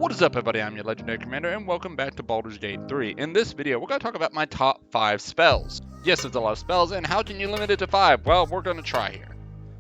What is up, everybody? I'm your Legendary Commander, and welcome back to Baldur's Gate 3. In this video, we're going to talk about my top 5 spells. Yes, there's a lot of spells, and how can you limit it to 5? Well, we're going to try here.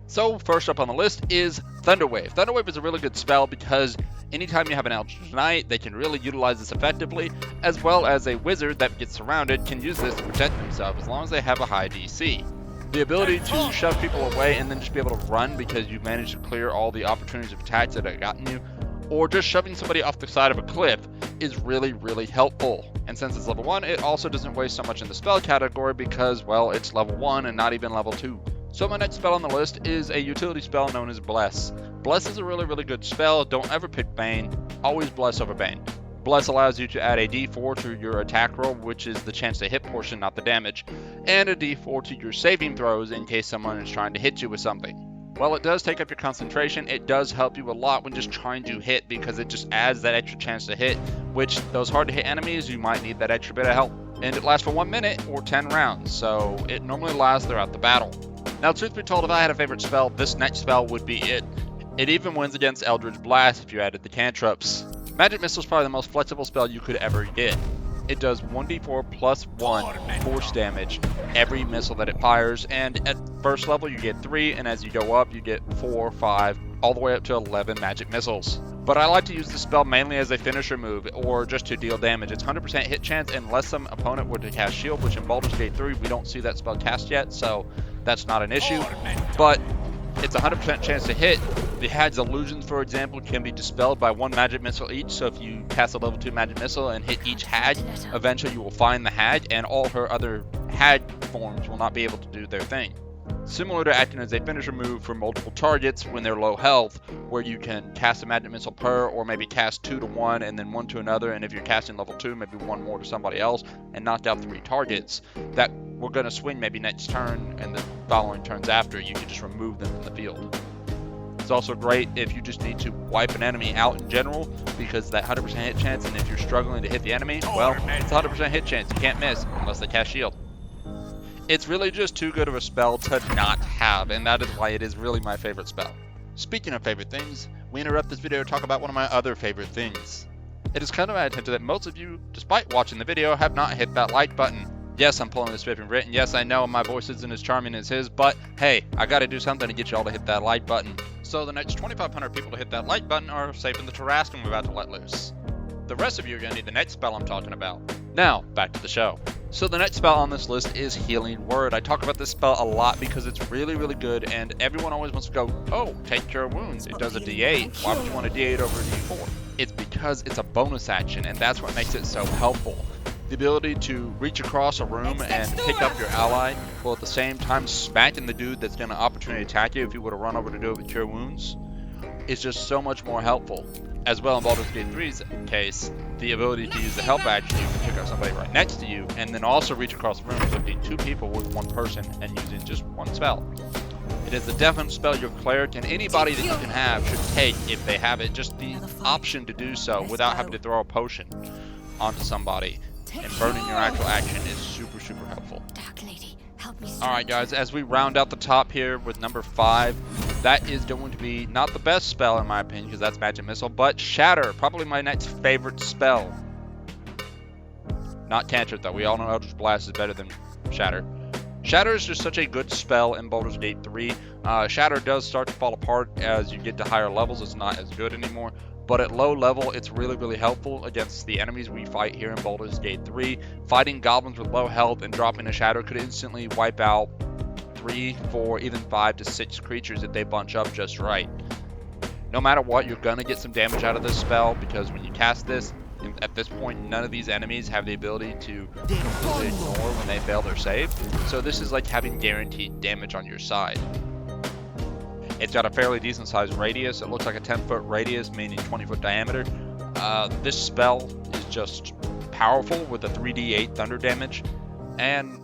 So, first up on the list is Thunderwave. Thunderwave is a really good spell because anytime you have an Eldritch Knight, they can really utilize this effectively, as well as a wizard that gets surrounded can use this to protect themselves as long as they have a high DC. The ability to shove people away and then just be able to run because you've managed to clear all the opportunities of attacks that have gotten you, or just shoving somebody off the side of a cliff, is really helpful. And since it's level 1, it also doesn't waste so much in the spell category because, well, it's level 1 and not even level 2. So my next spell on the list is a utility spell known as Bless. Bless is a really good spell. Don't ever pick Bane, always Bless over Bane. Bless allows you to add a d4 to your attack roll, which is the chance to hit portion, not the damage, and a d4 to your saving throws in case someone is trying to hit you with something. While it does take up your concentration, it does help you a lot when just trying to hit because it just adds that extra chance to hit, which those hard to hit enemies, you might need that extra bit of help. And it lasts for 1 minute or 10 rounds, so it normally lasts throughout the battle. Now, truth be told, if I had a favorite spell, this next spell would be it. It even wins against Eldritch Blast if you added the cantrips. Magic Missile is probably the most flexible spell you could ever get. It does 1d4 plus 1 force damage every missile that it fires, and at first level you get 3, and as you go up you get 4, 5, all the way up to 11 magic missiles. But I like to use this spell mainly as a finisher move, or just to deal damage. It's 100% hit chance unless some opponent were to cast shield, which in Baldur's Gate 3 we don't see that spell cast yet, so that's not an issue. But it's 100% chance to hit. The Had's illusions, for example, can be dispelled by 1 magic missile each, so if you cast a level 2 magic missile and hit each Had, eventually you will find the Had, and all her other Had forms will not be able to do their thing. Similar to acting as a finisher move for multiple targets when they're low health, where you can cast a magic missile per, or maybe cast 2 to 1 and then 1 to another, and if you're casting level 2, maybe 1 more to somebody else, and knock out 3 targets that we're going to swing maybe next turn and the following turns after. You can just remove them from the field. It's also great if you just need to wipe an enemy out in general, because that 100% hit chance, and if you're struggling to hit the enemy, well, it's 100% hit chance. You can't miss unless they cast shield. It's really just too good of a spell to not have, and that is why it is really my favorite spell. Speaking of favorite things, we interrupt this video to talk about one of my other favorite things. It is kind of my attention that most of you, despite watching the video, have not hit that like button. Yes, I'm pulling this from written. Yes, I know my voice isn't as charming as his, but hey, I gotta do something to get you all to hit that like button. So the next 2,500 people to hit that like button are safe in the Tarrasque we're about to let loose. The rest of you are gonna need the next spell I'm talking about. Now, back to the show. So the next spell on this list is Healing Word. I talk about this spell a lot because it's really good, and everyone always wants to go, oh, take Cure Wounds. It does a d8. Why would you want a d8 over a d4? It's because it's a bonus action, and that's what makes it so helpful. The ability to reach across a room and pick up your ally, while at the same time smacking the dude that's going to opportunity attack you if you were to run over to do it with Cure Wounds, is just so much more helpful. As well, in Baldur's Gate 3's case, the ability to use the help action, you can pick up somebody right next to you, and then also reach across the room, lifting 2 people with 1 person and using just 1 spell. It is a definite spell your cleric and anybody that you can have should take if they have it, just the option to do so without having to throw a potion onto somebody. And burning your actual action is super helpful. Alright guys, as we round out the top here with number 5, that is going to be not the best spell in my opinion, because that's Magic Missile, but Shatter, probably my next favorite spell. Not Cantrip though, we all know Eldritch Blast is better than Shatter. Shatter is just such a good spell in Baldur's Gate 3. Shatter does start to fall apart as you get to higher levels, it's not as good anymore. But at low level, it's really helpful against the enemies we fight here in Baldur's Gate 3. Fighting goblins with low health and dropping a Shatter could instantly wipe out 3, 4, even 5 to 6 creatures if they bunch up just right. No matter what, you're going to get some damage out of this spell, because when you cast this, at this point, none of these enemies have the ability to completely ignore when they fail their save. So this is like having guaranteed damage on your side. It's got a fairly decent sized radius. It looks like a 10-foot radius, meaning 20-foot diameter. This spell is just powerful with a 3d8 thunder damage, and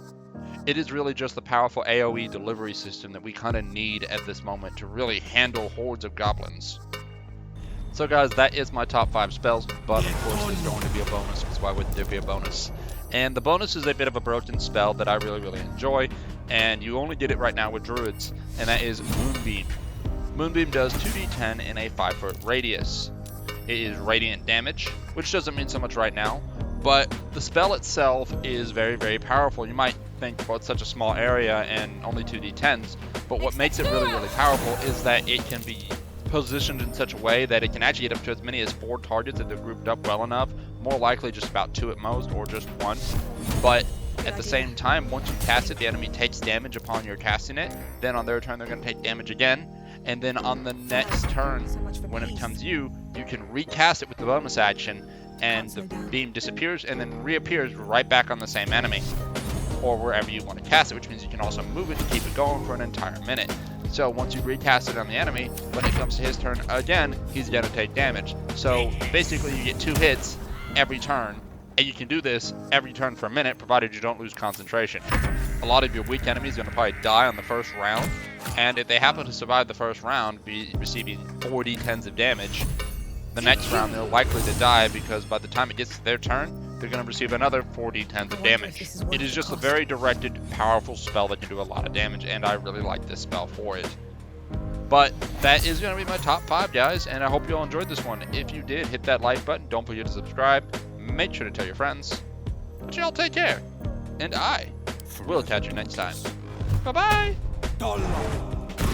it is really just the powerful AoE delivery system that we kind of need at this moment to really handle hordes of goblins. So guys, that is my top 5 spells, but of course there's going to be a bonus, because why wouldn't there be a bonus? And the bonus is a bit of a broken spell that I really enjoy, and you only get it right now with druids, and that is Moonbeam. Moonbeam does 2d10 in a 5-foot radius. It is radiant damage, which doesn't mean so much right now, but the spell itself is very, very powerful. You might think, well, it's such a small area and only 2d10s, but what makes it really, really powerful is that it can be positioned in such a way that it can actually get up to as many as 4 targets if they're grouped up well enough. More likely just about 2 at most, or just 1. But at the same time, once you cast it, the enemy takes damage upon your casting it. Then on their turn, they're going to take damage again. And then on the next turn, when it becomes you can recast it with the bonus action, and the beam disappears and then reappears right back on the same enemy, or wherever you want to cast it, which means you can also move it to keep it going for an entire minute. So once you recast it on the enemy, when it comes to his turn again, he's going to take damage. So basically you get 2 hits every turn, and you can do this every turn for a minute, provided you don't lose concentration. A lot of your weak enemies are going to probably die on the first round, and if they happen to survive the first round, be receiving 4d10s of damage, the next round they're likely to die, because by the time it gets to their turn, they're going to receive another 4d10s of damage. It is just a very directed, powerful spell that can do a lot of damage, and I really like this spell for it. But that is going to be my top 5, guys, and I hope you all enjoyed this one. If you did, hit that like button, don't forget to subscribe, make sure to tell your friends. But y'all take care, and I will catch you next time. Bye-bye!